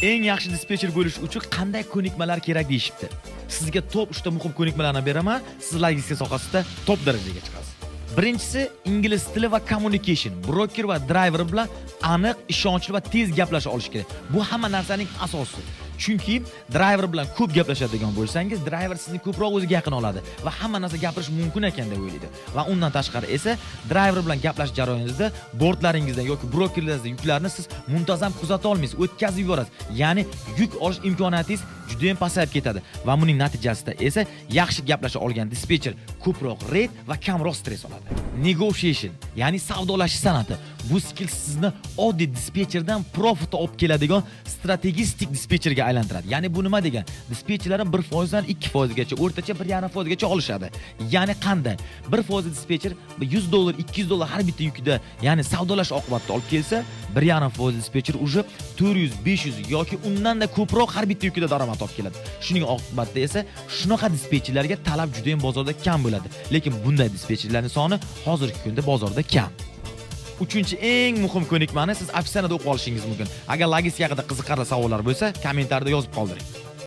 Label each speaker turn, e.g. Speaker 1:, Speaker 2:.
Speaker 1: Eng yaxshi dispetcher bo'lish uchun qanday ko'nikmalar kerak deyishibdi. Sizga top 3 ta muhim ko'nikmalarni beraman, siz logistika sohasida top darajaga chiqasiz. Birinchisi ingliz tili va communication. Broker va driver bilan aniq, ishonchli va tez gaplasha olish kerak. Bu hamma narsaning asosi. Chunki driver bilan ko'p gaplashadigan bo'lsangiz, driver sizni ko'proq o'ziga yaqin oladi va hamma narsa gapirish mumkin ekan deb o'ylaydi. Va undan tashqari esa driver bilan gaplash jarayoningizda bortlaringizda yoki brokerlaringizda yuklarni siz muntazam kuzata olmaysiz, o'tkazib yuborasiz. Ya'ni yuk olish imkoniyatingiz juda ham pasayib ketadi va buning natijasida esa yaxshi gaplasha olgan dispetcher ko'proq reyd va kamroq stress oladi. Negotiation, ya'ni savdolashish san'ati. Bu skill sizni oddiy dispetcherdan profit olib keladigan strategik dispetcherga aylantiradi. Ya'ni bu nima degan? Dispetcherlar 1% dan 2% gacha, o'rtacha 1.5% gacha olishadi. Ya'ni qanday? 1% dispetcher $100, $200 har bitta yukida, ya'ni savdolash oqibatida olib kelsa, 1.5% dispetcher уже 400, 500 yoki undan da ko'proq har bitta yukida daromad olib keladi. Shuning oqibatida esa shunaqa dispetcherlarga talab juda ham bozorda kam bo'ladi. Lekin bunday dispetcherlarning soni hozirgi kunda bozorda kam. Uchinchi eng muhim ko'nikmani siz afishanada o'qib olishingiz mumkin. Agar logistika haqida qiziqarli savollar bo'lsa, kommentariyada yozib qoldiring.